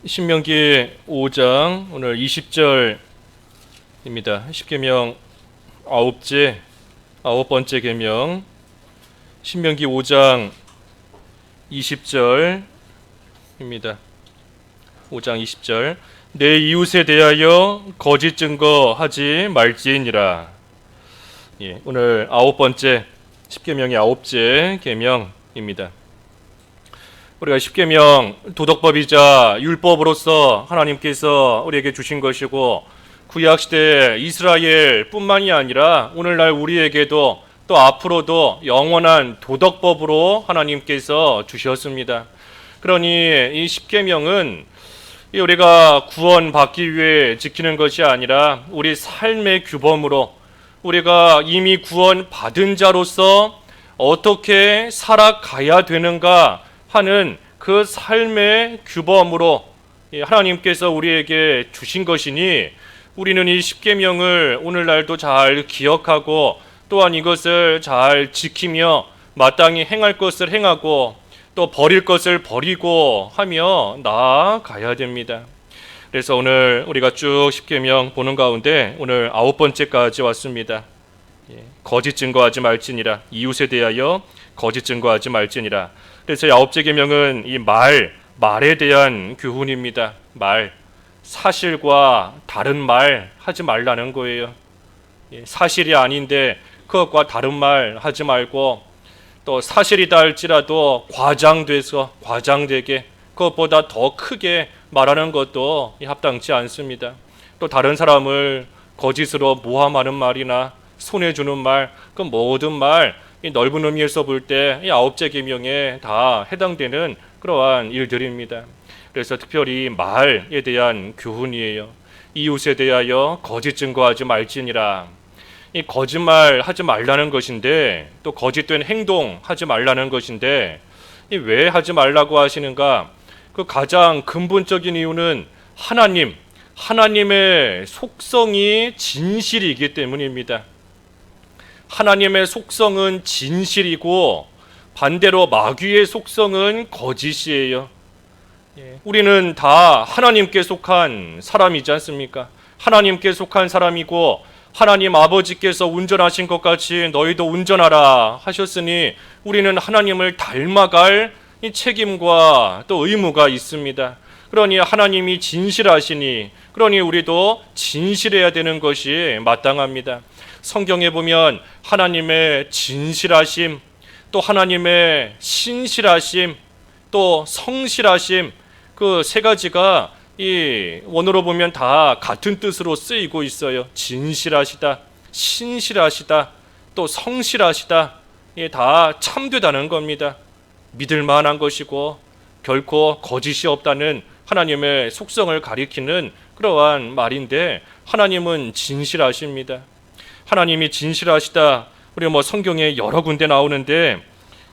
신명기 5장 오늘 20절입니다. 십계명 아홉 번째 계명 신명기 5장 20절입니다. 5장 20절 내 이웃에 대하여 거짓 증거하지 말지니라. 오늘 아홉 번째 십계명의 아홉째 계명입니다. 우리가 십계명 도덕법이자 율법으로서 하나님께서 우리에게 주신 것이고 구약시대 이스라엘뿐만이 아니라 오늘날 우리에게도 또 앞으로도 영원한 도덕법으로 하나님께서 주셨습니다. 그러니 이 십계명은 우리가 구원받기 위해 지키는 것이 아니라 우리 삶의 규범으로 우리가 이미 구원받은 자로서 어떻게 살아가야 되는가 하는 그 삶의 규범으로 하나님께서 우리에게 주신 것이니 우리는 이 십계명을 오늘날도 잘 기억하고 또한 이것을 잘 지키며 마땅히 행할 것을 행하고 또 버릴 것을 버리고 하며 나아가야 됩니다. 그래서 오늘 우리가 쭉 십계명 보는 가운데 오늘 아홉 번째까지 왔습니다. 거짓 증거하지 말지니라. 이웃에 대하여 거짓 증거하지 말지니라. 그래서 아홉째 계명은 이 말에 대한 교훈입니다. 사실과 다른 말 하지 말라는 거예요. 사실이 아닌데 그것과 다른 말 하지 말고 또 사실이다 할지라도 과장되게 그것보다 더 크게 말하는 것도 합당치 않습니다. 또 다른 사람을 거짓으로 모함하는 말이나 손해주는 말, 그 모든 말 이 넓은 의미에서 볼 때 이 아홉째 계명에 다 해당되는 그러한 일들입니다. 그래서 특별히 말에 대한 교훈이에요. 이웃에 대하여 거짓 증거하지 말지니라. 이 거짓말 하지 말라는 것인데 또 거짓된 행동 하지 말라는 것인데 이 왜 하지 말라고 하시는가? 그 가장 근본적인 이유는 하나님의 속성이 진실이기 때문입니다. 하나님의 속성은 진실이고 반대로 마귀의 속성은 거짓이에요. 우리는 다 하나님께 속한 사람이지 않습니까? 하나님께 속한 사람이고 하나님 아버지께서 운전하신 것 같이 너희도 운전하라 하셨으니 우리는 하나님을 닮아갈 이 책임과 또 의무가 있습니다. 그러니 하나님이 진실하시니 그러니 우리도 진실해야 되는 것이 마땅합니다. 성경에 보면 하나님의 진실하심, 또 하나님의 신실하심, 또 성실하심 그 세 가지가 이 원어로 보면 다 같은 뜻으로 쓰이고 있어요. 진실하시다, 신실하시다, 또 성실하시다. 이게 다 참되다는 겁니다. 믿을 만한 것이고 결코 거짓이 없다는 하나님의 속성을 가리키는 그러한 말인데 하나님은 진실하십니다. 하나님이 진실하시다. 우리 성경에 여러 군데 나오는데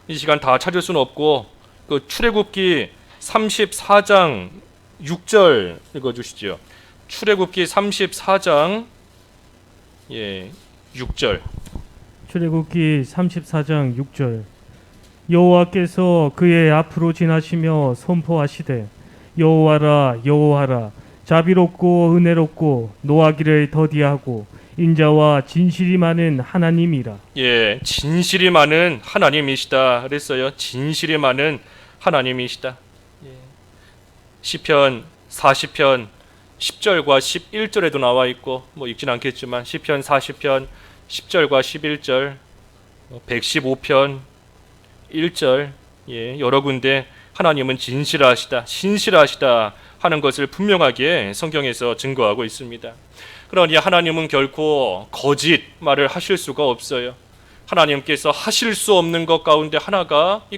이 시간 다 찾을 수는 없고 그 출애굽기 34장 6절 읽어주시죠. 출애굽기 34장 6절. 출애굽기 34장 6절. 여호와께서 그의 앞으로 지나시며 선포하시되 여호와라 여호와라 자비롭고 은혜롭고 노하기를 더디하고 인자와 진실이 많은 하나님이라. 진실이 많은 하나님이시다 그랬어요. 진실이 많은 하나님이시다. 시편 40편 10절과 11절에도 나와 있고 읽진 않겠지만 시편 40편 10절과 11절 115편 1절 여러 군데 하나님은 진실하시다, 신실하시다 하는 것을 분명하게 성경에서 증거하고 있습니다. 그러니 하나님은 결코 거짓말을 하실 수가 없어요. 하나님께서 하실 수 없는 것 가운데 하나가 이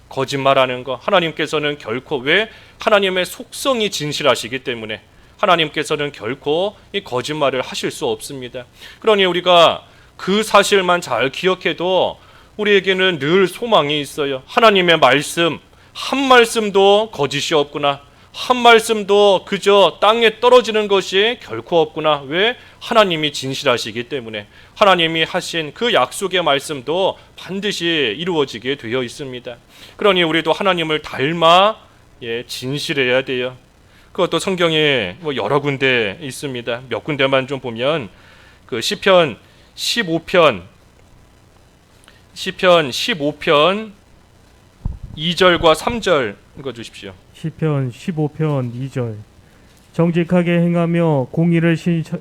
거짓말하는 것. 하나님께서는 결코 왜? 하나님의 속성이 진실하시기 때문에 하나님께서는 결코 이 거짓말을 하실 수 없습니다. 그러니 우리가 그 사실만 잘 기억해도 우리에게는 늘 소망이 있어요. 하나님의 말씀, 한 말씀도 거짓이 없구나. 한 말씀도 그저 땅에 떨어지는 것이 결코 없구나. 왜? 하나님이 진실하시기 때문에 하나님이 하신 그 약속의 말씀도 반드시 이루어지게 되어 있습니다. 그러니 우리도 하나님을 닮아 진실해야 돼요. 그것도 성경에 뭐 여러 군데 있습니다. 몇 군데만 좀 보면 그 시편 15편 2절과 3절 읽어 주십시오. 시편 15편 2절. 정직하게 행하며 공의를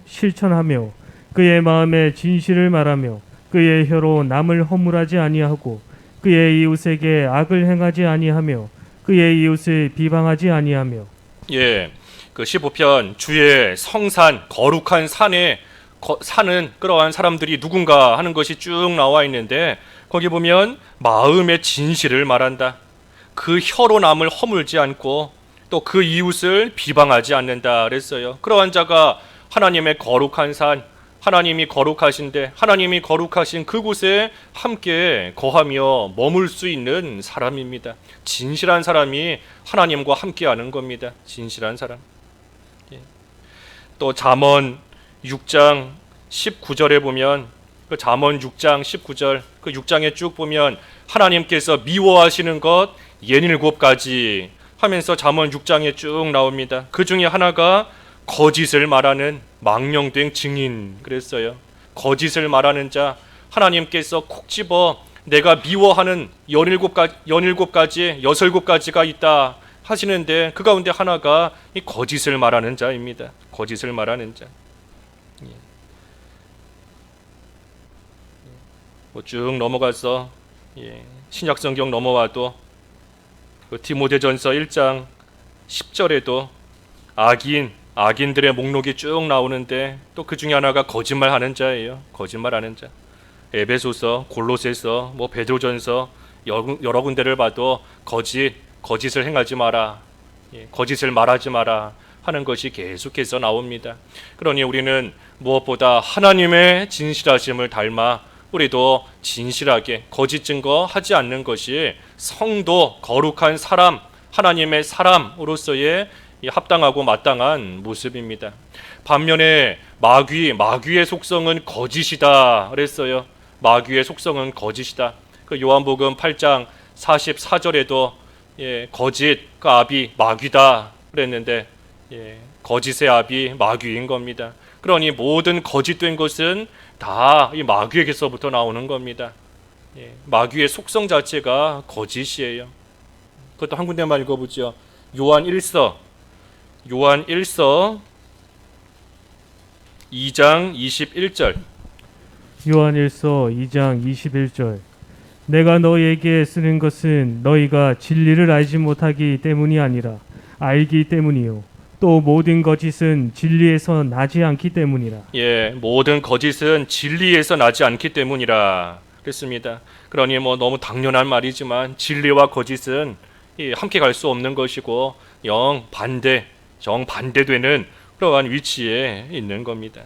실천하며 그의 마음에 진실을 말하며 그의 혀로 남을 허물하지 아니하고 그의 이웃에게 악을 행하지 아니하며 그의 이웃을 비방하지 아니하며. 예, 그 15편 주의 성산 거룩한 산에 사는 그러한 사람들이 누군가 하는 것이 쭉 나와 있는데 거기 보면 마음의 진실을 말한다. 그 혀로 남을 허물지 않고 또 그 이웃을 비방하지 않는다 그랬어요. 그러한 자가 하나님의 거룩한 산, 하나님이 거룩하신데 하나님이 거룩하신 그곳에 함께 거하며 머물 수 있는 사람입니다. 진실한 사람이 하나님과 함께하는 겁니다. 진실한 사람. 또 잠언 6장 19절에 보면 그 잠언 6장 19절 그 6장에 쭉 보면 하나님께서 미워하시는 것 67가지 하면서 잠언 6장에 쭉 나옵니다. 그 중에 하나가 거짓을 말하는 망령된 증인 그랬어요. 거짓을 말하는 자 하나님께서 콕 집어 내가 미워하는 17가지가 있다 하시는데 그 가운데 하나가 이 거짓을 말하는 자입니다. 거짓을 말하는 자. 뭐 쭉 넘어가서 신약성경 넘어와도 그 디모데전서 1장 10절에도 악인들의 목록이 쭉 나오는데 또 그 중에 하나가 거짓말하는 자예요. 거짓말하는 자. 에베소서, 골로새서, 뭐 베드로전서 여러 군데를 봐도 거짓을 행하지 마라, 거짓을 말하지 마라 하는 것이 계속해서 나옵니다. 그러니 우리는 무엇보다 하나님의 진실하심을 닮아 우리도 진실하게 거짓 증거하지 않는 것이 성도, 거룩한 사람, 하나님의 사람으로서의 합당하고 마땅한 모습입니다. 반면에 마귀의 속성은 거짓이다 그랬어요. 마귀의 속성은 거짓이다. 그 요한복음 8장 44절에도 거짓 그 아비 마귀다 그랬는데 거짓의 아비 마귀인 겁니다. 그러니 모든 거짓된 것은 다 이 마귀에게서부터 나오는 겁니다. 마귀의 속성 자체가 거짓이에요. 그것도 한 군데만 읽어보죠. 요한 1서 2장 21절. 요한일서 2장 21절. 내가 너희에게 쓰는 것은 너희가 진리를 알지 못하기 때문이 아니라 알기 때문이요 또 모든 거짓은 진리에서 나지 않기 때문이라. 모든 거짓은 진리에서 나지 않기 때문이라 그랬습니다. 그러니 뭐 너무 당연한 말이지만 진리와 거짓은 함께 갈 수 없는 것이고 정반대되는 그러한 위치에 있는 겁니다.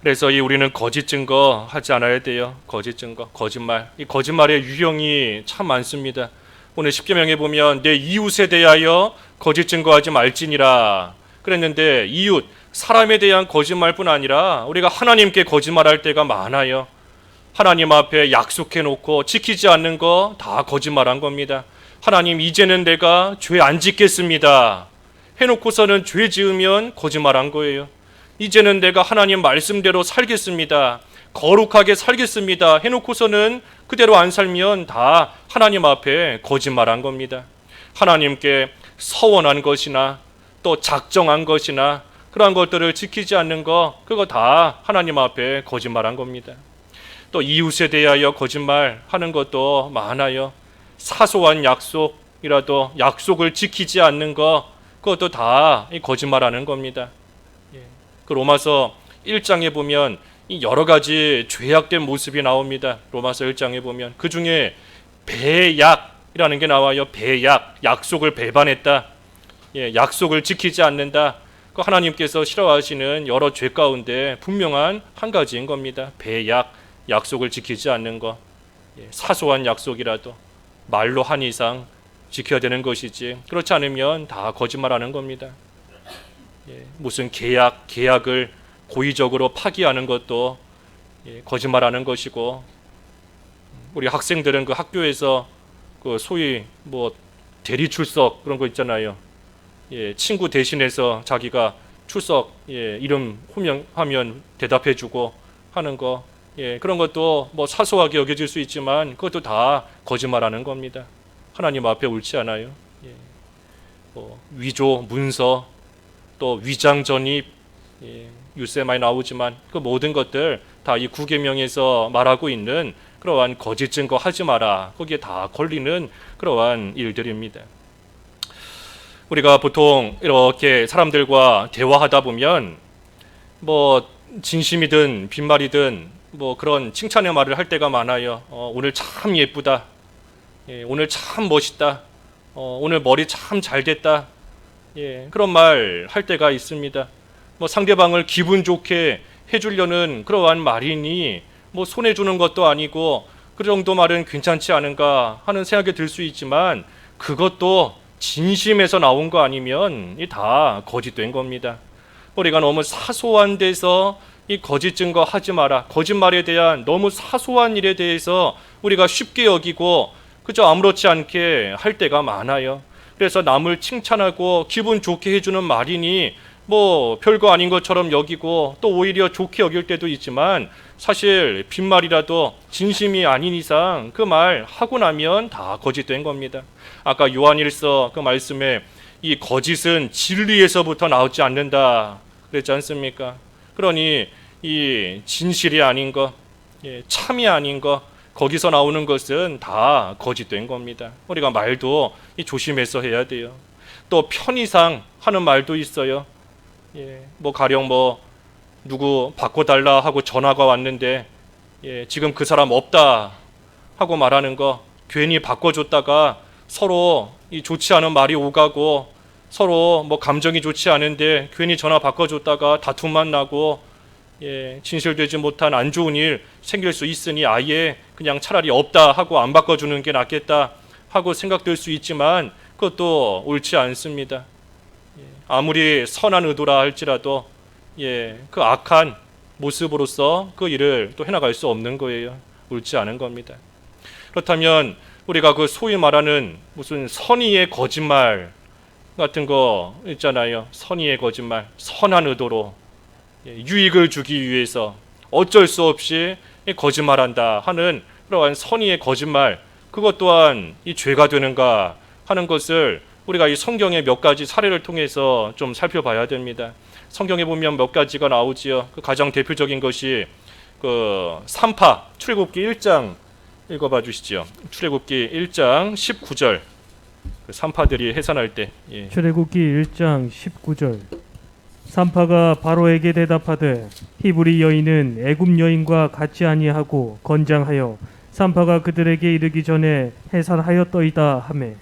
그래서 우리는 거짓 증거 하지 않아야 돼요. 거짓 증거, 거짓말. 이 거짓말의 유형이 참 많습니다. 오늘 십계명에 보면 내 이웃에 대하여 거짓 증거하지 말지니라 그랬는데 이웃, 사람에 대한 거짓말뿐 아니라 우리가 하나님께 거짓말할 때가 많아요. 하나님 앞에 약속해 놓고 지키지 않는 거 다 거짓말한 겁니다. 하나님 이제는 내가 죄 안 짓겠습니다 해놓고서는 죄 지으면 거짓말한 거예요. 이제는 내가 하나님 말씀대로 살겠습니다, 거룩하게 살겠습니다 해놓고서는 그대로 안 살면 다 하나님 앞에 거짓말한 겁니다. 하나님께 서원한 것이나 또 작정한 것이나 그러한 것들을 지키지 않는 거 그거 다 하나님 앞에 거짓말한 겁니다. 또 이웃에 대하여 거짓말하는 것도 많아요. 사소한 약속이라도 약속을 지키지 않는 거 그것도 다 거짓말하는 겁니다. 그 로마서 1장에 보면 여러 가지 죄악된 모습이 나옵니다. 로마서 1장에 보면 그 중에 배약이라는 게 나와요. 배약, 약속을 배반했다, 약속을 지키지 않는다. 그 하나님께서 싫어하시는 여러 죄 가운데 분명한 한 가지인 겁니다. 배약, 약속을 지키지 않는 것. 사소한 약속이라도 말로 한 이상 지켜야 되는 것이지 그렇지 않으면 다 거짓말하는 겁니다. 무슨 계약을 고의적으로 파기하는 것도 거짓말하는 것이고, 우리 학생들은 그 학교에서 그 소위 뭐 대리 출석 그런 거 있잖아요. 친구 대신해서 자기가 출석 이름 호명하면 대답해주고 하는 거, 그런 것도 뭐 사소하게 여겨질 수 있지만 그것도 다 거짓말하는 겁니다. 하나님 앞에 옳지 않아요. 위조, 문서, 또 위장 전입, 뉴스에 많이 나오지만 그 모든 것들 다 이 구계명에서 말하고 있는 그러한 거짓 증거 하지 마라, 거기에 다 걸리는 그러한 일들입니다. 우리가 보통 이렇게 사람들과 대화하다 보면 뭐 진심이든 빈말이든 뭐 그런 칭찬의 말을 할 때가 많아요. 오늘 참 예쁘다, 오늘 참 멋있다, 오늘 머리 참 잘 됐다, 그런 말 할 때가 있습니다. 뭐 상대방을 기분 좋게 해주려는 그러한 말이니 뭐 손해주는 것도 아니고 그 정도 말은 괜찮지 않은가 하는 생각이 들 수 있지만 그것도 진심에서 나온 거 아니면 다 거짓된 겁니다. 우리가 너무 사소한 데서 이 거짓 증거 하지 마라, 거짓말에 대한 너무 사소한 일에 대해서 우리가 쉽게 여기고 그저 아무렇지 않게 할 때가 많아요. 그래서 남을 칭찬하고 기분 좋게 해주는 말이니 뭐 별거 아닌 것처럼 여기고 또 오히려 좋게 여길 때도 있지만 사실 빈말이라도 진심이 아닌 이상 그 말 하고 나면 다 거짓된 겁니다. 아까 요한일서 그 말씀에 이 거짓은 진리에서부터 나오지 않는다 그랬지 않습니까? 그러니 이 진실이 아닌 것, 참이 아닌 것, 거기서 나오는 것은 다 거짓된 겁니다. 우리가 말도 조심해서 해야 돼요. 또 편의상 하는 말도 있어요. 뭐 가령 뭐 누구 바꿔달라 하고 전화가 왔는데 지금 그 사람 없다 하고 말하는 거, 괜히 바꿔줬다가 서로 이 좋지 않은 말이 오가고 서로 뭐 감정이 좋지 않은데 괜히 전화 바꿔줬다가 다툼만 나고 진실되지 못한 안 좋은 일 생길 수 있으니 아예 그냥 차라리 없다 하고 안 바꿔주는 게 낫겠다 하고 생각될 수 있지만 그것도 옳지 않습니다. 아무리 선한 의도라 할지라도 그 악한 모습으로서 그 일을 또 해나갈 수 없는 거예요. 옳지 않은 겁니다. 그렇다면 우리가 그 소위 말하는 무슨 선의의 거짓말 같은 거 있잖아요. 선의의 거짓말, 선한 의도로 유익을 주기 위해서 어쩔 수 없이 거짓말한다 하는 그러한 선의의 거짓말, 그것 또한 이 죄가 되는가 하는 것을 우리가 이 성경의 몇 가지 사례를 통해서 좀 살펴봐야 됩니다. 성경에 보면 몇 가지가 나오지요. 그 가장 대표적인 것이 그 산파, 출애굽기 1장 읽어봐 주시죠. 출애굽기 1장 19절. 그 산파들이 해산할 때. 출애굽기 1장 19절. 산파가 바로에게 대답하되 히브리 여인은 애굽 여인과 같지 아니하고 건장하여 산파가 그들에게 이르기 전에 해산하였더이다 하매.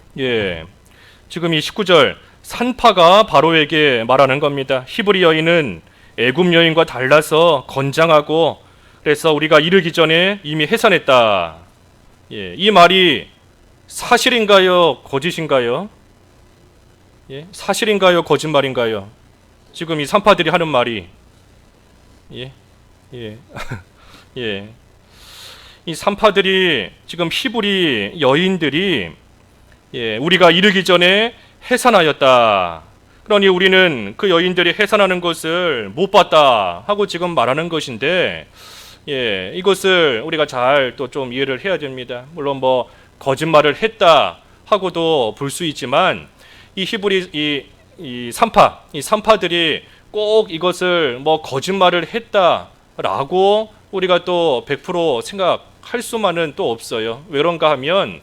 지금 이 19절 산파가 바로에게 말하는 겁니다. 히브리 여인은 애굽 여인과 달라서 건장하고 그래서 우리가 이르기 전에 이미 해산했다. 이 말이 사실인가요? 거짓인가요? 사실인가요? 거짓말인가요? 지금 이 산파들이 하는 말이 이 산파들이 지금 히브리 여인들이 우리가 이르기 전에 해산하였다. 그러니 우리는 그 여인들이 해산하는 것을 못 봤다 하고 지금 말하는 것인데, 이것을 우리가 잘 또 좀 이해를 해야 됩니다. 물론 뭐 거짓말을 했다 하고도 볼 수 있지만 이 히브리 이 산파들이 꼭 이것을 뭐 거짓말을 했다라고 우리가 또 100% 생각할 수만은 또 없어요. 왜 그런가 하면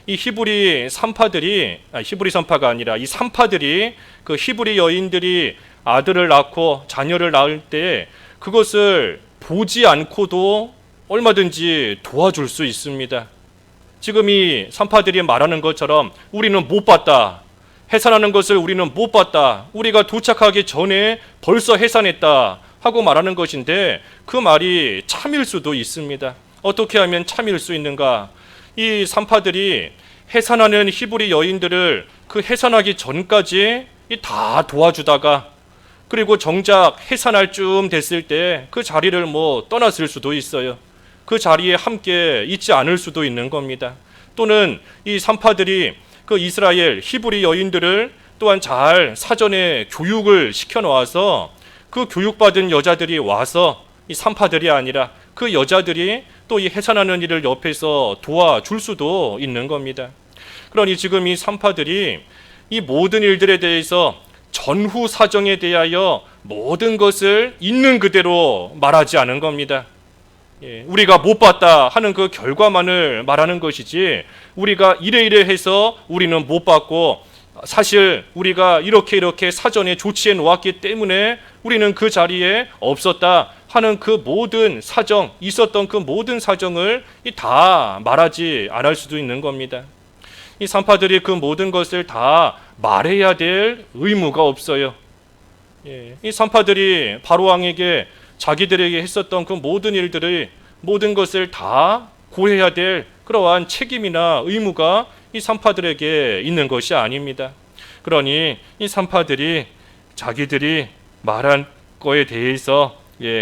이 히브리 산파가 아니라 이 산파들이 그 히브리 여인들이 아들을 낳고 자녀를 낳을 때 그것을 보지 않고도 얼마든지 도와줄 수 있습니다. 지금 이 산파들이 말하는 것처럼 우리는 못 봤다, 해산하는 것을 우리는 못 봤다, 우리가 도착하기 전에 벌써 해산했다 하고 말하는 것인데 그 말이 참일 수도 있습니다. 어떻게 하면 참일 수 있는가? 이 산파들이 해산하는 히브리 여인들을 그 해산하기 전까지 다 도와주다가 그리고 정작 해산할 쯤 됐을 때 그 자리를 뭐 떠났을 수도 있어요. 그 자리에 함께 있지 않을 수도 있는 겁니다. 또는 이 산파들이 그 이스라엘 히브리 여인들을 또한 잘 사전에 교육을 시켜 놓아서 그 교육받은 여자들이 와서 이 산파들이 아니라 그 여자들이 또 이 해산하는 일을 옆에서 도와줄 수도 있는 겁니다. 그러니 지금 이 산파들이 이 모든 일들에 대해서 전후 사정에 대하여 모든 것을 있는 그대로 말하지 않은 겁니다. 우리가 못 봤다 하는 그 결과만을 말하는 것이지, 우리가 이래 해서 우리는 못 봤고 사실 우리가 이렇게 사전에 조치해 놓았기 때문에 우리는 그 자리에 없었다 하는 그 모든 사정, 있었던 그 모든 사정을 다 말하지 않을 수도 있는 겁니다. 이 산파들이 그 모든 것을 다 말해야 될 의무가 없어요. 이 산파들이 바로왕에게 자기들에게 했었던 그 모든 일들의 모든 것을 다 고해야 될 그러한 책임이나 의무가 이 산파들에게 있는 것이 아닙니다. 그러니 이 산파들이 자기들이 말한 거에 대해서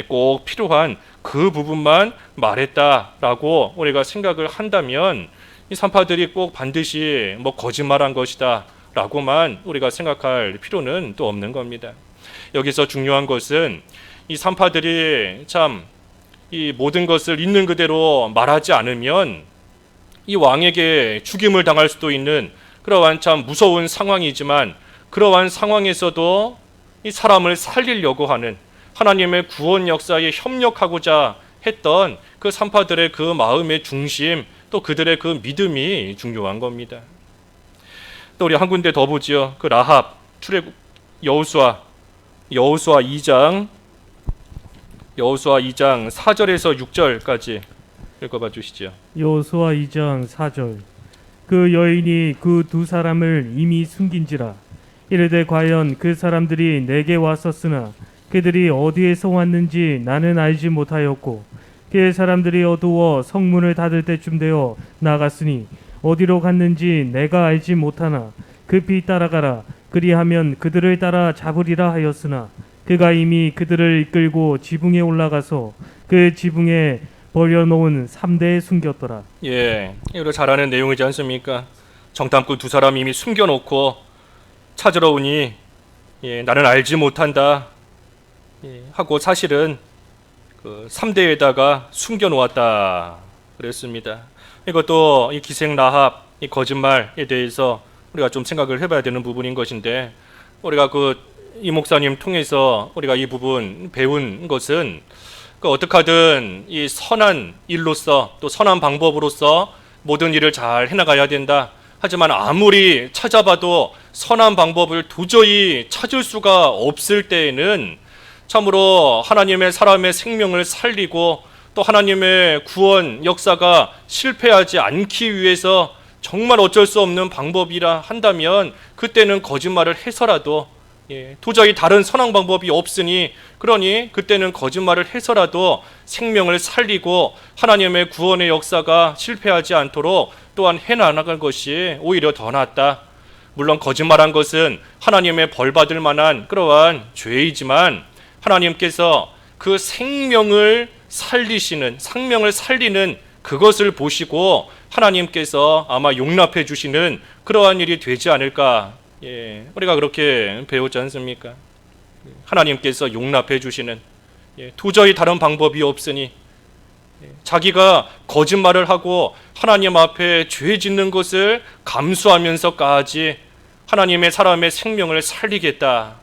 꼭 필요한 그 부분만 말했다라고 우리가 생각을 한다면 이 산파들이 꼭 반드시 거짓말한 것이다 라고만 우리가 생각할 필요는 또 없는 겁니다. 여기서 중요한 것은 이 산파들이 참 이 모든 것을 있는 그대로 말하지 않으면 이 왕에게 죽임을 당할 수도 있는 그러한 참 무서운 상황이지만, 그러한 상황에서도 이 사람을 살리려고 하는 하나님의 구원 역사에 협력하고자 했던 그 산파들의 그 마음의 중심, 또 그들의 그 믿음이 중요한 겁니다. 또 우리 한 군데 더 보지요. 그 라합, 출애굽 여호수아 2장 4절에서 6절까지 읽어봐 주시죠. 여호수아 2장 4절. 그 여인이 그 두 사람을 이미 숨긴지라. 이르되 과연 그 사람들이 내게 왔었으나 그들이 어디에서 왔는지 나는 알지 못하였고, 그의 사람들이 어두워 성문을 닫을 때쯤 되어 나갔으니 어디로 갔는지 내가 알지 못하나 급히 따라가라. 그리하면 그들을 따라 잡으리라 하였으나 그가 이미 그들을 이끌고 지붕에 올라가서 그 지붕에 버려놓은 3대에 숨겼더라. 이거 잘 아는 내용이지 않습니까? 정탐꾼 두 사람이 이미 숨겨놓고 찾으러 오니 나는 알지 못한다 하고 사실은 그 3대에다가 숨겨놓았다 그랬습니다. 이것도 이 기생 라합, 이 거짓말에 대해서 우리가 좀 생각을 해봐야 되는 부분인 것인데, 우리가 이 목사님 통해서 우리가 이 부분 배운 것은 어떻게 하든 이 선한 일로서 또 선한 방법으로서 모든 일을 잘 해나가야 된다. 하지만 아무리 찾아봐도 선한 방법을 도저히 찾을 수가 없을 때에는 참으로 하나님의 사람의 생명을 살리고 또 하나님의 구원 역사가 실패하지 않기 위해서 정말 어쩔 수 없는 방법이라 한다면 그때는 거짓말을 해서라도 도저히 다른 선한 방법이 없으니, 그러니 그때는 거짓말을 해서라도 생명을 살리고 하나님의 구원의 역사가 실패하지 않도록 또한 해나갈 것이 오히려 더 낫다. 물론 거짓말한 것은 하나님의 벌받을 만한 그러한 죄이지만 하나님께서 그 생명을 살리는 그것을 보시고 하나님께서 아마 용납해 주시는 그러한 일이 되지 않을까. 우리가 그렇게 배우지 않습니까? 하나님께서 용납해 주시는, 도저히 다른 방법이 없으니 자기가 거짓말을 하고 하나님 앞에 죄 짓는 것을 감수하면서까지 하나님의 사람의 생명을 살리겠다,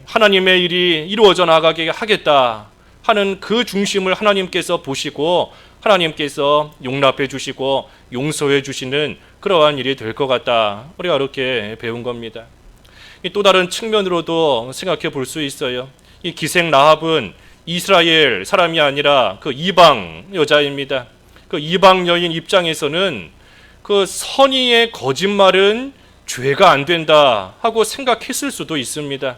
하나님의 일이 이루어져 나가게 하겠다 하는 그 중심을 하나님께서 보시고 하나님께서 용납해 주시고 용서해 주시는 그러한 일이 될 것 같다. 우리가 그렇게 배운 겁니다. 또 다른 측면으로도 생각해 볼 수 있어요. 이 기생 라합은 이스라엘 사람이 아니라 그 이방 여자입니다. 그 이방 여인 입장에서는 그 선의의 거짓말은 죄가 안 된다 하고 생각했을 수도 있습니다.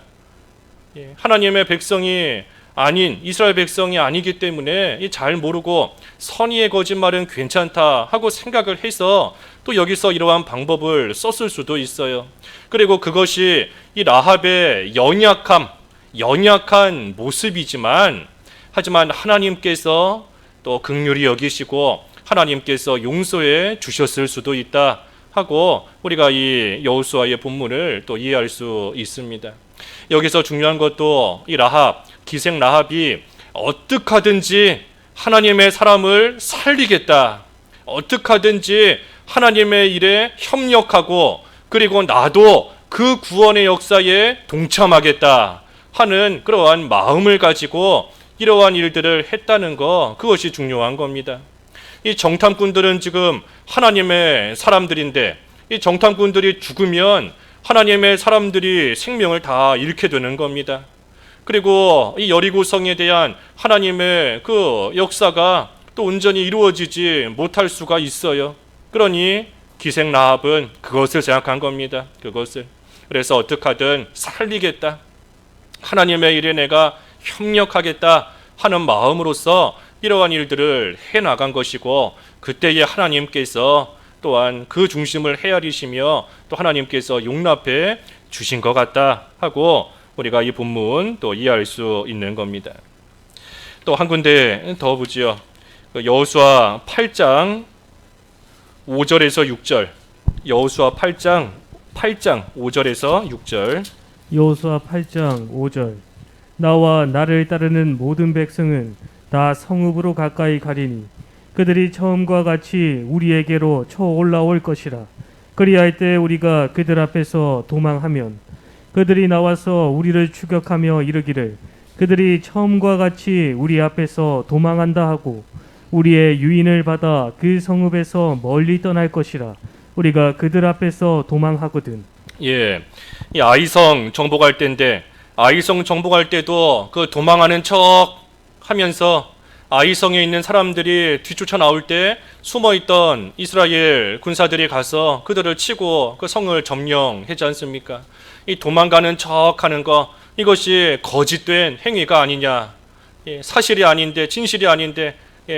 하나님의 백성이 아닌 이스라엘 백성이 아니기 때문에 잘 모르고 선의의 거짓말은 괜찮다 하고 생각을 해서 또 여기서 이러한 방법을 썼을 수도 있어요. 그리고 그것이 이 라합의 연약한 모습이지만, 하지만 하나님께서 또 긍휼히 여기시고 하나님께서 용서해 주셨을 수도 있다 하고 우리가 이 여호수아의 본문을 또 이해할 수 있습니다. 여기서 중요한 것도 이 라합, 기생 라합이 어떻게 하든지 하나님의 사람을 살리겠다, 어떻게 하든지 하나님의 일에 협력하고 그리고 나도 그 구원의 역사에 동참하겠다 하는 그러한 마음을 가지고 이러한 일들을 했다는 거, 그것이 중요한 겁니다. 이 정탐꾼들은 지금 하나님의 사람들인데 이 정탐꾼들이 죽으면 하나님의 사람들이 생명을 다 잃게 되는 겁니다. 그리고 이 여리고성에 대한 하나님의 그 역사가 또 온전히 이루어지지 못할 수가 있어요. 그러니 기생 라합은 그것을 생각한 겁니다. 그것을. 그래서 어떻게 하든 살리겠다, 하나님의 일에 내가 협력하겠다 하는 마음으로서 이러한 일들을 해나간 것이고, 그때에 하나님께서 또한 그 중심을 헤아리시며 또 하나님께서 용납해 주신 것 같다 하고 우리가 이 본문 또 이해할 수 있는 겁니다. 또 한 군데 더 보지요. 여호수아 8장 5절에서 6절. 여호수아 8장 5절에서 6절. 여호수아 8장 5절. 나와 나를 따르는 모든 백성은 다 성읍으로 가까이 가리니 그들이 처음과 같이 우리에게로 쳐 올라올 것이라. 그리할 때 우리가 그들 앞에서 도망하면 그들이 나와서 우리를 추격하며 이르기를 그들이 처음과 같이 우리 앞에서 도망한다 하고 우리의 유인을 받아 그 성읍에서 멀리 떠날 것이라. 우리가 그들 앞에서 도망하거든. 예, 이 아이성 정복할 때인데 아이성 정복할 때도 그 도망하는 척 하면서 아이성에 있는 사람들이 뒤쫓아 나올 때 숨어있던 이스라엘 군사들이 가서 그들을 치고 그 성을 점령하지 않습니까? 이 도망가는 척하는 거, 이것이 거짓된 행위가 아니냐? 예, 사실이 아닌데, 진실이 아닌데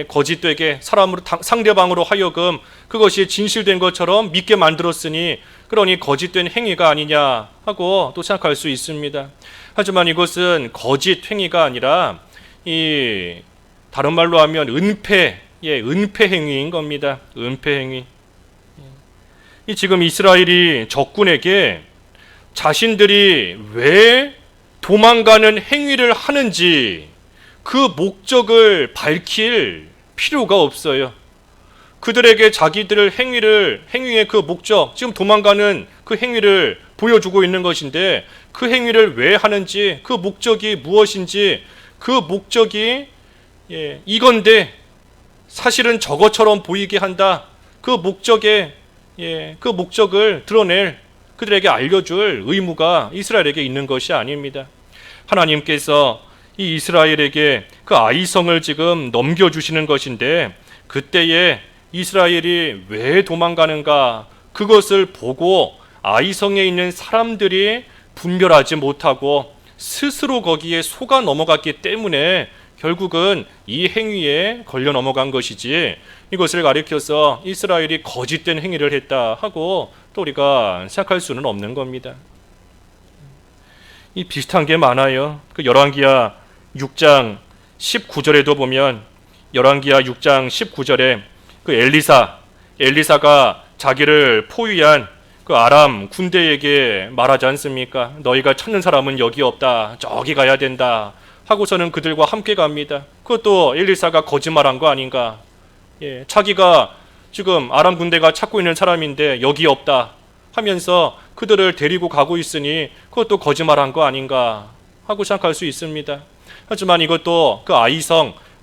거짓되게 사람으로 상대방으로 하여금 그것이 진실된 것처럼 믿게 만들었으니 그러니 거짓된 행위가 아니냐 하고 또 생각할 수 있습니다. 하지만 이것은 거짓 행위가 아니라 이 다른 말로 하면 은폐 행위인 겁니다. 은폐 행위. 이 지금 이스라엘이 적군에게 자신들이 왜 도망가는 행위를 하는지 그 목적을 밝힐 필요가 없어요. 그들에게 자기들의 행위의 그 목적, 지금 도망가는 그 행위를 보여주고 있는 것인데 그 행위를 왜 하는지, 그 목적이 무엇인지, 그 목적이 이건데 사실은 저것처럼 보이게 한다. 그 목적을 드러낼, 그들에게 알려줄 의무가 이스라엘에게 있는 것이 아닙니다. 하나님께서 이 이스라엘에게 그 아이성을 지금 넘겨주시는 것인데 그때에 이스라엘이 왜 도망가는가, 그것을 보고 아이성에 있는 사람들이 분별하지 못하고 스스로 거기에 속아 넘어갔기 때문에 결국은 이 행위에 걸려 넘어간 것이지, 이것을 가리켜서 이스라엘이 거짓된 행위를 했다 하고 또 우리가 생각할 수는 없는 겁니다. 이 비슷한 게 많아요. 그 열왕기하 6장 19절에도 보면, 열왕기하 6장 19절에 그 엘리사가 자기를 포위한 그 아람 군대에게 말하지 않습니까? 너희가 찾는 사람은 여기 없다, 저기 가야 된다 하고서는 그들과 함께 갑니다. 그것도 엘리사가 거짓말한 거 아닌가? 자기가 지금 아람 군대가 찾고 있는 사람인데 여기 없다 하면서 그들을 데리고 가고 있으니 그것도 거짓말한 거 아닌가 하고 생각할 수 있습니다. 하지만 이것도 그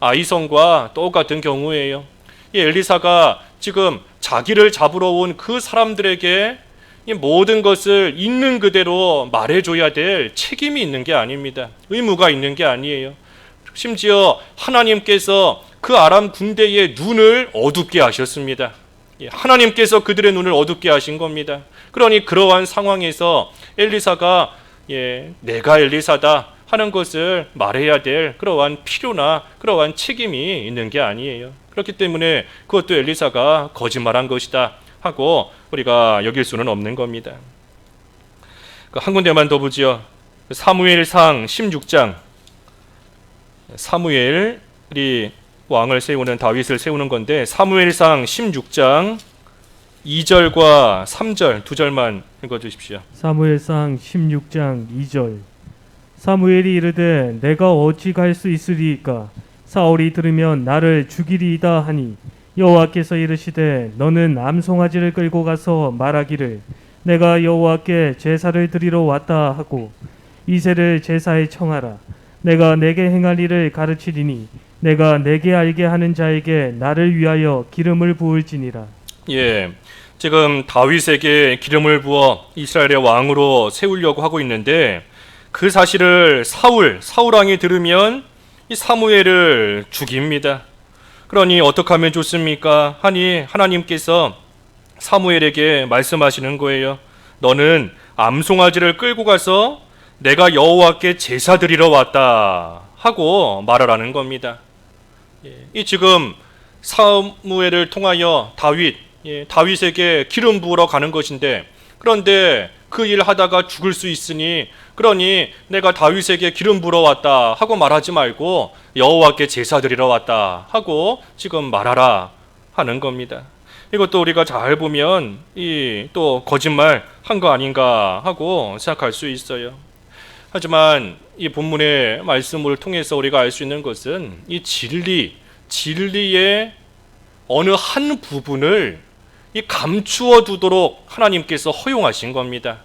아이성과 똑같은 경우예요. 이 엘리사가 지금 자기를 잡으러 온 그 사람들에게 이 모든 것을 있는 그대로 말해줘야 될 책임이 있는 게 아닙니다. 의무가 있는 게 아니에요. 심지어 하나님께서 그 아람 군대의 눈을 어둡게 하셨습니다. 하나님께서 그들의 눈을 어둡게 하신 겁니다. 그러니 그러한 상황에서 엘리사가 내가 엘리사다 하는 것을 말해야 될 그러한 필요나 그러한 책임이 있는 게 아니에요. 그렇기 때문에 그것도 엘리사가 거짓말한 것이다 하고 우리가 여길 수는 없는 겁니다. 한 군데만 더 보지요. 사무엘상 16장. 사무엘이 왕을 세우는, 다윗을 세우는 건데 사무엘상 16장 2절과 3절 두 절만 읽어주십시오. 사무엘상 16장 2절. 사무엘이 이르되 내가 어찌 갈 수 있으리이까? 사울이 들으면 나를 죽이리이다 하니 여호와께서 이르시되 너는 암송아지를 끌고 가서 말하기를 내가 여호와께 제사를 드리러 왔다 하고 이새를 제사에 청하라. 내가 내게 행할 일을 가르치리니 내가 내게 알게 하는 자에게 나를 위하여 기름을 부을지니라. 예, 지금 다윗에게 기름을 부어 이스라엘의 왕으로 세우려고 하고 있는데 그 사실을 사울 왕이 들으면 이 사무엘을 죽입니다. 그러니 어떻게 하면 좋습니까? 하니 하나님께서 사무엘에게 말씀하시는 거예요. 너는 암송아지를 끌고 가서 내가 여호와께 제사 드리러 왔다 하고 말하라는 겁니다. 이 지금 사무엘을 통하여 다윗에게 기름 부으러 가는 것인데, 그런데 그 일 하다가 죽을 수 있으니 그러니 내가 다윗에게 기름 부으러 왔다 하고 말하지 말고 여호와께 제사 드리러 왔다 하고 지금 말하라 하는 겁니다. 이것도 우리가 잘 보면 이 또 거짓말 한 거 아닌가 하고 생각할 수 있어요. 하지만 이 본문의 말씀을 통해서 우리가 알 수 있는 것은 이 진리의 어느 한 부분을 이 감추어 두도록 하나님께서 허용하신 겁니다.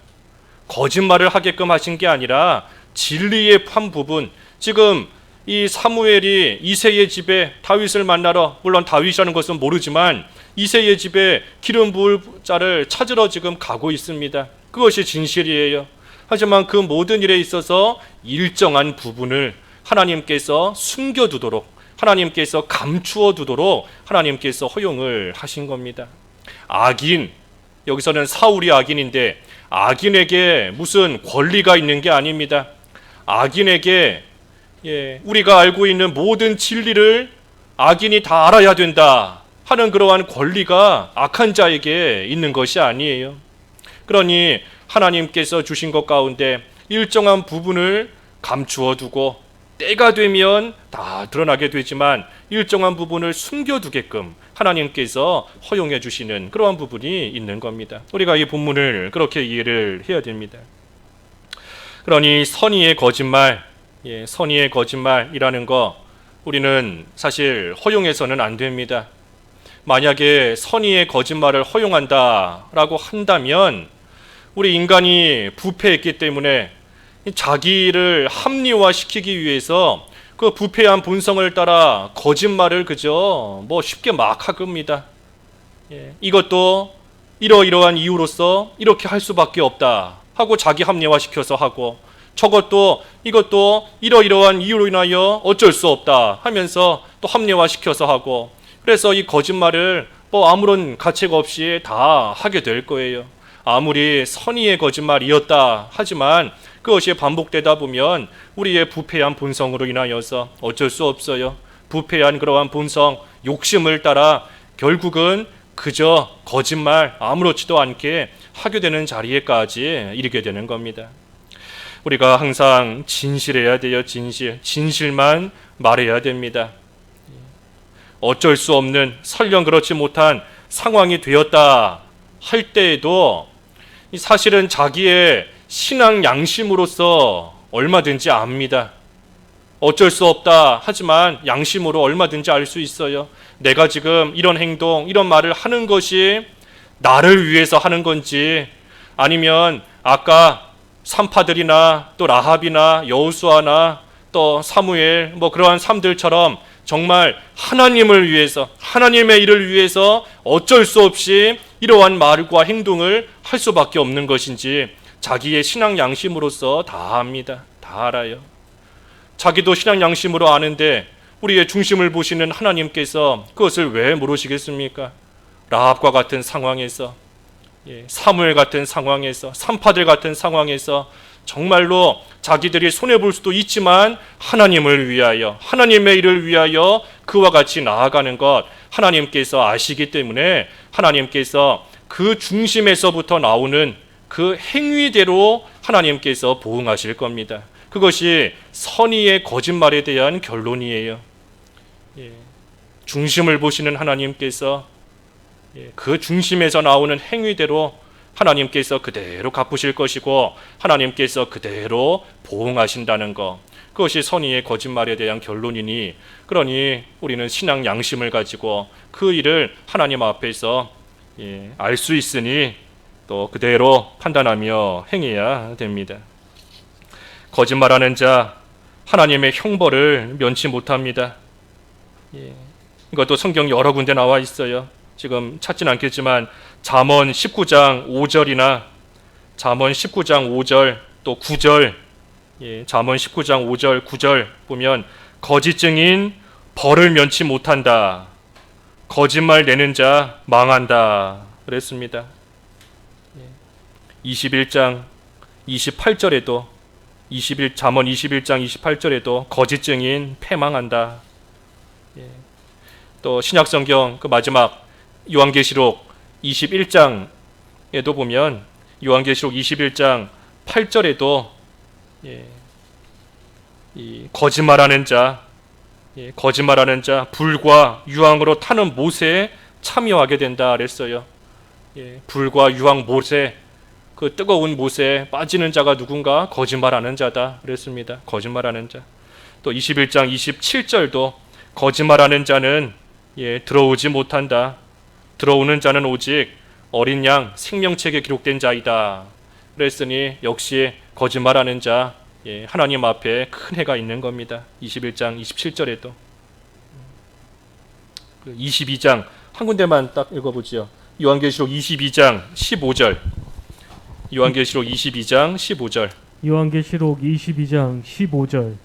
거짓말을 하게끔 하신 게 아니라 진리의 한 부분, 지금 이 사무엘이 이새의 집에 다윗을 만나러, 물론 다윗이라는 것은 모르지만 이새의 집에 기름 부을 자를 찾으러 지금 가고 있습니다. 그것이 진실이에요. 하지만 그 모든 일에 있어서 일정한 부분을 하나님께서 숨겨두도록, 하나님께서 감추어 두도록 하나님께서 허용을 하신 겁니다. 악인, 여기서는 사울이 악인인데 악인에게 무슨 권리가 있는 게 아닙니다. 악인에게 우리가 알고 있는 모든 진리를 악인이 다 알아야 된다 하는 그러한 권리가 악한 자에게 있는 것이 아니에요. 그러니 하나님께서 주신 것 가운데 일정한 부분을 감추어 두고 때가 되면 다 드러나게 되지만 일정한 부분을 숨겨두게끔 하나님께서 허용해 주시는 그러한 부분이 있는 겁니다. 우리가 이 본문을 그렇게 이해를 해야 됩니다. 그러니 선의의 거짓말, 선의의 거짓말이라는 거 우리는 사실 허용해서는 안 됩니다. 만약에 선의의 거짓말을 허용한다라고 한다면 우리 인간이 부패했기 때문에 자기를 합리화시키기 위해서 그 부패한 본성을 따라 거짓말을 그저 쉽게 막 하겁니다. 이것도 이러이러한 이유로서 이렇게 할 수밖에 없다 하고 자기 합리화시켜서 하고, 이것도 이러이러한 이유로 인하여 어쩔 수 없다 하면서 또 합리화시켜서 하고, 그래서 이 거짓말을 아무런 가책 없이 다 하게 될 거예요. 아무리 선의의 거짓말이었다 하지만 그것이 반복되다 보면 우리의 부패한 본성으로 인하여서 어쩔 수 없어요. 부패한 그러한 본성, 욕심을 따라 결국은 그저 거짓말 아무렇지도 않게 하게 되는 자리에까지 이르게 되는 겁니다. 우리가 항상 진실해야 돼요. 진실만 말해야 됩니다. 어쩔 수 없는, 설령 그렇지 못한 상황이 되었다 할 때에도 사실은 자기의 신앙 양심으로서 얼마든지 압니다. 어쩔 수 없다 하지만 양심으로 얼마든지 알 수 있어요. 내가 지금 이런 행동, 이런 말을 하는 것이 나를 위해서 하는 건지, 아니면 아까 산파들이나 또 라합이나 여호수아나 또 사무엘 그러한 삶들처럼 정말 하나님을 위해서, 하나님의 일을 위해서 어쩔 수 없이 이러한 말과 행동을 할 수밖에 없는 것인지 자기의 신앙 양심으로서 다 압니다. 다 알아요. 자기도 신앙 양심으로 아는데 우리의 중심을 보시는 하나님께서 그것을 왜 모르시겠습니까? 라합과 같은 상황에서, 사무엘 같은 상황에서, 산파들 같은 상황에서 정말로 자기들이 손해볼 수도 있지만 하나님을 위하여, 하나님의 일을 위하여 그와 같이 나아가는 것 하나님께서 아시기 때문에 하나님께서 그 중심에서부터 나오는 그 행위대로 하나님께서 보응하실 겁니다. 그것이 선의의 거짓말에 대한 결론이에요. 중심을 보시는 하나님께서 그 중심에서 나오는 행위대로 하나님께서 그대로 갚으실 것이고 하나님께서 그대로 보응하신다는 것, 그것이 선의의 거짓말에 대한 결론이니, 그러니 우리는 신앙 양심을 가지고 그 일을 하나님 앞에서 알 수 있으니 또 그대로 판단하며 행해야 됩니다. 거짓말하는 자 하나님의 형벌을 면치 못합니다. 이것도 성경 여러 군데 나와 있어요. 지금 찾진 않겠지만 잠언 19장 5절이나 잠언 19장 5절 또 9절, 잠언 19장 5절 9절 보면 거짓 증인 벌을 면치 못한다. 거짓말 내는 자 망한다. 그랬습니다. 21장 28절에도 잠언 21장 28절에도 거짓 증인 패망한다. 또 신약성경 그 마지막 요한계시록 21장에도 보면 요한계시록 21장 8절에도 이 거짓말하는 자 불과 유황으로 타는 못에 참여하게 된다 그랬어요. 불과 유황 못에, 그 뜨거운 못에 빠지는 자가 누군가? 거짓말하는 자다 그랬습니다. 거짓말하는 자. 또 21장 27절도 거짓말하는 자는 들어오지 못한다. 들어오는 자는 오직 어린 양 생명책에 기록된 자이다. 그랬으니 역시 거짓말하는 자 하나님 앞에 큰 해가 있는 겁니다. 21장 27절에도 22장 한 군데만 딱 읽어보지요. 요한계시록 22장 15절. 요한계시록 22장 15절. 요한계시록 22장 15절.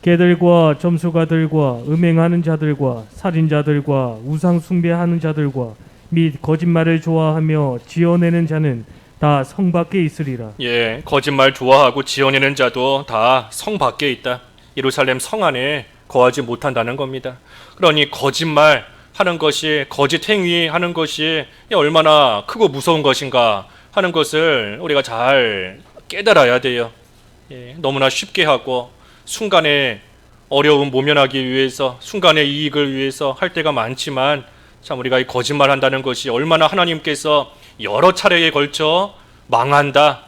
개들과 점수가들과 음행하는 자들과 살인자들과 우상 숭배하는 자들과 및 거짓말을 좋아하며 지어내는 자는 다 성 밖에 있으리라. 거짓말 좋아하고 지어내는 자도 다 성 밖에 있다. 예루살렘 성 안에 거하지 못한다는 겁니다. 그러니 거짓말 하는 것이, 거짓 행위하는 것이 얼마나 크고 무서운 것인가 하는 것을 우리가 잘 깨달아야 돼요. 너무나 쉽게 하고 순간의 어려움 모면하기 위해서, 순간의 이익을 위해서 할 때가 많지만, 참 우리가 이 거짓말 한다는 것이 얼마나 하나님께서 여러 차례에 걸쳐 망한다,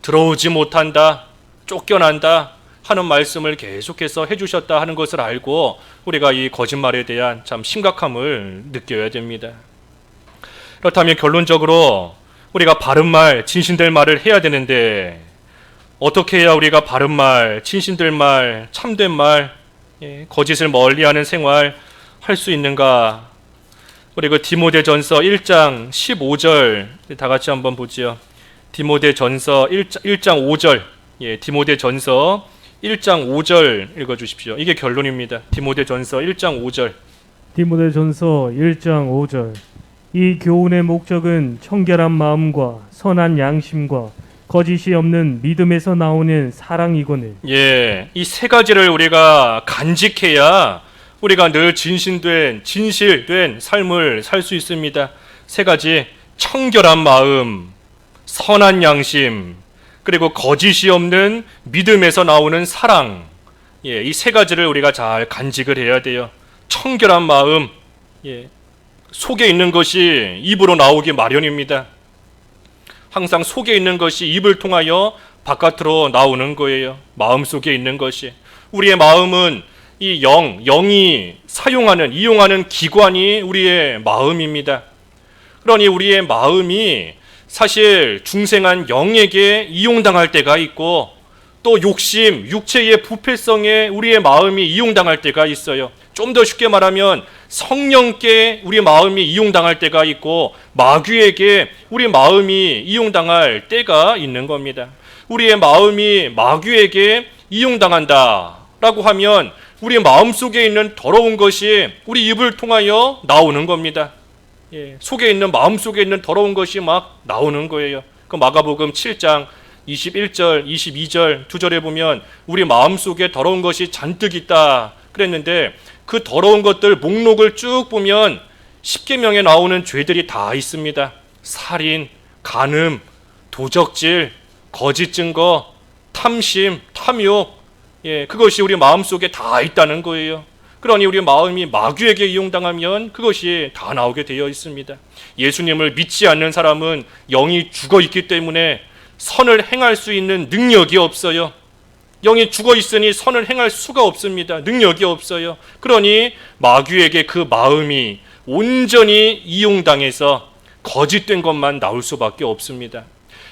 들어오지 못한다, 쫓겨난다 하는 말씀을 계속해서 해주셨다 하는 것을 알고 우리가 이 거짓말에 대한 참 심각함을 느껴야 됩니다. 그렇다면 결론적으로 우리가 바른 말, 진실될 말을 해야 되는데 어떻게 해야 우리가 바른 말, 진실될 말, 참된 말, 거짓을 멀리하는 생활 할 수 있는가? 우리 그 디모데전서 1장 15절 다 같이 한번 보지요. 디모데전서 1장 5절. 디모데전서 1장 5절 읽어 주십시오. 이게 결론입니다. 디모데전서 1장 5절. 디모데전서 1장 5절. 이 교훈의 목적은 청결한 마음과 선한 양심과 거짓이 없는 믿음에서 나오는 사랑이거늘. 이 세 가지를 우리가 간직해야 우리가 늘 진실된 삶을 살 수 있습니다. 세 가지: 청결한 마음, 선한 양심, 그리고 거짓이 없는 믿음에서 나오는 사랑. 이 세 가지를 우리가 잘 간직을 해야 돼요. 청결한 마음, 속에 있는 것이 입으로 나오기 마련입니다. 항상 속에 있는 것이 입을 통하여 바깥으로 나오는 거예요. 마음 속에 있는 것이. 우리의 마음은 이 영이 이용하는 기관이 우리의 마음입니다. 그러니 우리의 마음이 사실 중생한 영에게 이용당할 때가 있고, 또 욕심, 육체의 부패성에 우리의 마음이 이용당할 때가 있어요. 좀 더 쉽게 말하면 성령께 우리 마음이 이용당할 때가 있고, 마귀에게 우리 마음이 이용당할 때가 있는 겁니다. 우리의 마음이 마귀에게 이용당한다라고 하면 우리 마음속에 있는 더러운 것이 우리 입을 통하여 나오는 겁니다. 속에 있는, 마음속에 있는 더러운 것이 막 나오는 거예요. 그 마가복음 7장 21절, 22절 두 절에 보면 우리 마음속에 더러운 것이 잔뜩 있다 그랬는데, 그 더러운 것들 목록을 쭉 보면 10계명에 나오는 죄들이 다 있습니다. 살인, 간음, 도적질, 거짓 증거, 탐심, 탐욕, 그것이 우리 마음속에 다 있다는 거예요. 그러니 우리 마음이 마귀에게 이용당하면 그것이 다 나오게 되어 있습니다. 예수님을 믿지 않는 사람은 영이 죽어 있기 때문에 선을 행할 수 있는 능력이 없어요. 영이 죽어 있으니 선을 행할 수가 없습니다. 능력이 없어요. 그러니 마귀에게 그 마음이 온전히 이용당해서 거짓된 것만 나올 수밖에 없습니다.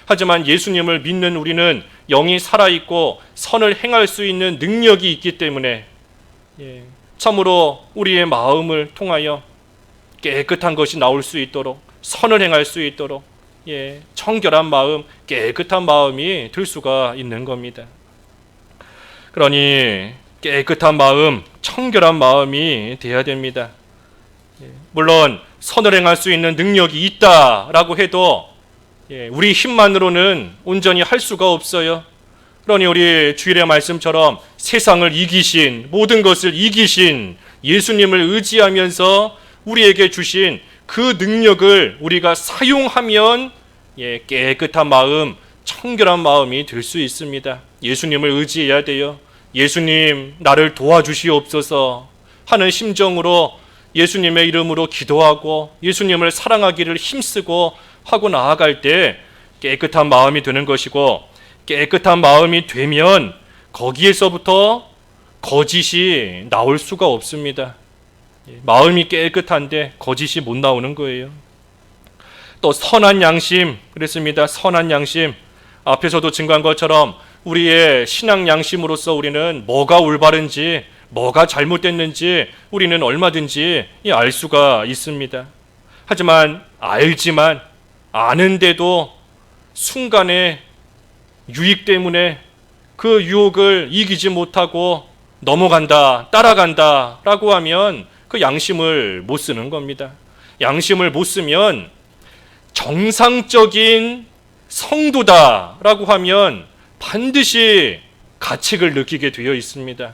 하지만 예수님을 믿는 우리는 영이 살아있고 선을 행할 수 있는 능력이 있기 때문에 참으로 우리의 마음을 통하여 깨끗한 것이 나올 수 있도록, 선을 행할 수 있도록 청결한 마음, 깨끗한 마음이 될 수가 있는 겁니다. 그러니 깨끗한 마음, 청결한 마음이 돼야 됩니다. 물론 선을 행할 수 있는 능력이 있다라고 해도 우리 힘만으로는 온전히 할 수가 없어요. 그러니 우리 주일의 말씀처럼 세상을 이기신, 모든 것을 이기신 예수님을 의지하면서 우리에게 주신 그 능력을 우리가 사용하면 깨끗한 마음, 청결한 마음이 될 수 있습니다. 예수님을 의지해야 돼요. 예수님, 나를 도와주시옵소서 하는 심정으로 예수님의 이름으로 기도하고 예수님을 사랑하기를 힘쓰고 하고 나아갈 때 깨끗한 마음이 되는 것이고, 깨끗한 마음이 되면 거기에서부터 거짓이 나올 수가 없습니다. 마음이 깨끗한데 거짓이 못 나오는 거예요. 또 선한 양심, 그랬습니다. 선한 양심, 앞에서도 증거한 것처럼 우리의 신앙 양심으로서 우리는 뭐가 올바른지, 뭐가 잘못됐는지 우리는 얼마든지 알 수가 있습니다. 하지만 알지만 아는데도 순간에 유익 때문에 그 유혹을 이기지 못하고 넘어간다, 따라간다 라고 하면 그 양심을 못 쓰는 겁니다. 양심을 못 쓰면 정상적인 성도다라고 하면 반드시 가책을 느끼게 되어 있습니다.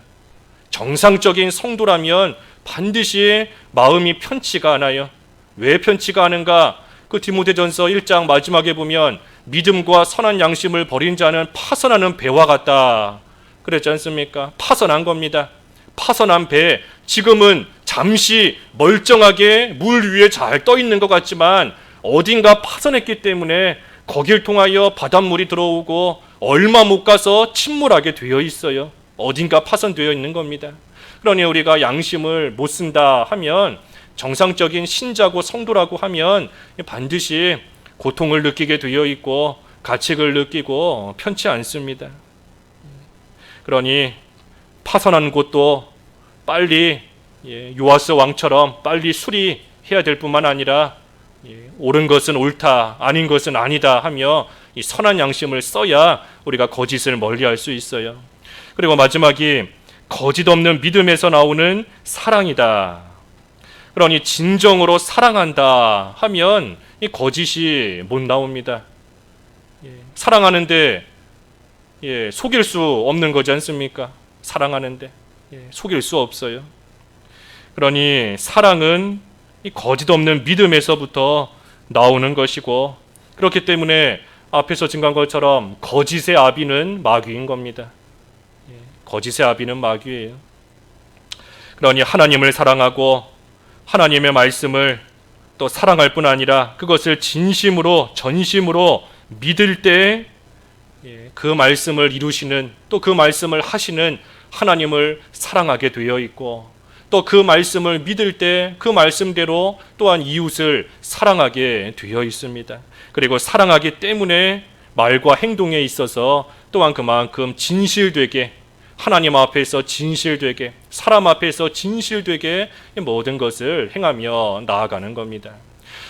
정상적인 성도라면 반드시 마음이 편치가 않아요. 왜 편치가 않은가? 그 디모데전서 1장 마지막에 보면 믿음과 선한 양심을 버린 자는 파선하는 배와 같다 그랬지 않습니까? 파선한 겁니다. 파선한 배, 지금은 잠시 멀쩡하게 물 위에 잘 떠 있는 것 같지만 어딘가 파선했기 때문에 거길 통하여 바닷물이 들어오고 얼마 못 가서 침몰하게 되어 있어요. 어딘가 파선되어 있는 겁니다. 그러니 우리가 양심을 못 쓴다 하면, 정상적인 신자고 성도라고 하면 반드시 고통을 느끼게 되어 있고 가책을 느끼고 편치 않습니다. 그러니 파선한 곳도 빨리 요아스 왕처럼 빨리 수리해야 될 뿐만 아니라 옳은 것은 옳다, 아닌 것은 아니다 하며 이 선한 양심을 써야 우리가 거짓을 멀리할 수 있어요. 그리고 마지막이 거짓 없는 믿음에서 나오는 사랑이다. 그러니 진정으로 사랑한다 하면 이 거짓이 못 나옵니다. 사랑하는데 속일 수 없는 거지 않습니까? 사랑하는데 속일 수 없어요. 그러니 사랑은 이 거짓 없는 믿음에서부터 나오는 것이고, 그렇기 때문에 앞에서 증거한 것처럼 거짓의 아비는 마귀인 겁니다. 거짓의 아비는 마귀예요. 그러니 하나님을 사랑하고 하나님의 말씀을 또 사랑할 뿐 아니라 그것을 진심으로 전심으로 믿을 때 그 말씀을 이루시는, 또 그 말씀을 하시는 하나님을 사랑하게 되어 있고, 또 그 말씀을 믿을 때 그 말씀대로 또한 이웃을 사랑하게 되어 있습니다. 그리고 사랑하기 때문에 말과 행동에 있어서 또한 그만큼 진실되게, 하나님 앞에서 진실되게, 사람 앞에서 진실되게 모든 것을 행하며 나아가는 겁니다.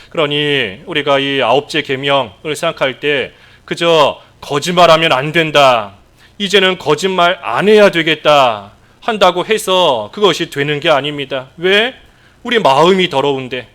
그러니 우리가 이 아홉째 계명을 생각할 때 그저 거짓말하면 안 된다, 이제는 거짓말 안 해야 되겠다 한다고 해서 그것이 되는 게 아닙니다. 왜? 우리 마음이 더러운데,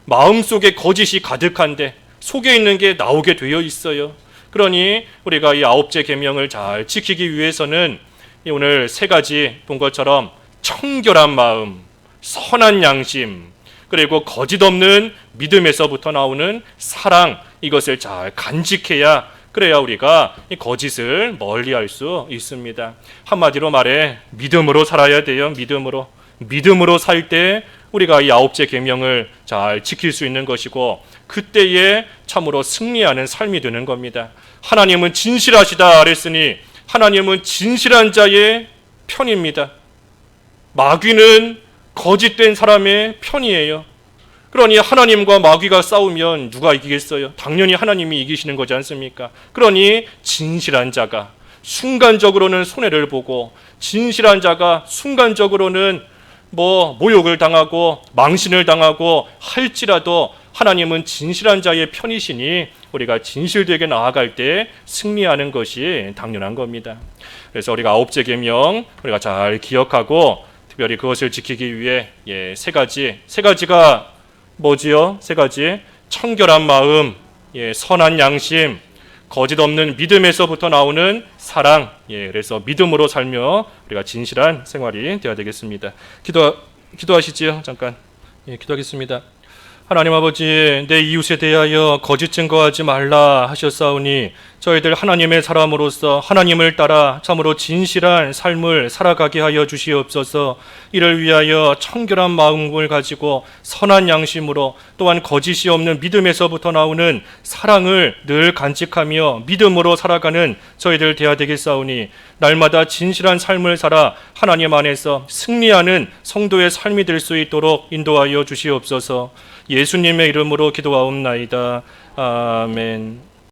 마음속에 거짓이 가득한데 속에 있는 게 나오게 되어 있어요. 그러니 우리가 이 아홉째 계명을 잘 지키기 위해서는 오늘 세 가지 본 것처럼 청결한 마음, 선한 양심, 그리고 거짓 없는 믿음에서부터 나오는 사랑, 이것을 잘 간직해야, 그래야 우리가 이 거짓을 멀리할 수 있습니다. 한마디로 말해 믿음으로 살아야 돼요. 믿음으로. 믿음으로 살 때 우리가 이 아홉째 계명을 잘 지킬 수 있는 것이고 그때에 참으로 승리하는 삶이 되는 겁니다. 하나님은 진실하시다 그랬으니 하나님은 진실한 자의 편입니다. 마귀는 거짓된 사람의 편이에요. 그러니 하나님과 마귀가 싸우면 누가 이기겠어요? 당연히 하나님이 이기시는 거지 않습니까? 그러니 진실한 자가 순간적으로는 손해를 보고 진실한 자가 순간적으로는 모욕을 당하고 망신을 당하고 할지라도 하나님은 진실한 자의 편이시니 우리가 진실되게 나아갈 때 승리하는 것이 당연한 겁니다. 그래서 우리가 아홉째 계명 우리가 잘 기억하고 특별히 그것을 지키기 위해 세 가지가 뭐지요? 세 가지. 청결한 마음, 선한 양심, 거짓 없는 믿음에서부터 나오는 사랑. 그래서 믿음으로 살며 우리가 진실한 생활이 되어야 되겠습니다. 기도하시지요. 잠깐. 기도하겠습니다. 하나님 아버지, 내 이웃에 대하여 거짓 증거하지 말라 하셨사오니 저희들 하나님의 사람으로서 하나님을 따라 참으로 진실한 삶을 살아가게 하여 주시옵소서. 이를 위하여 청결한 마음을 가지고 선한 양심으로 또한 거짓이 없는 믿음에서부터 나오는 사랑을 늘 간직하며 믿음으로 살아가는 저희들 되어야 되겠사오니 날마다 진실한 삶을 살아 하나님 안에서 승리하는 성도의 삶이 될 수 있도록 인도하여 주시옵소서. 예수님의 이름으로 기도하옵나이다. 아멘.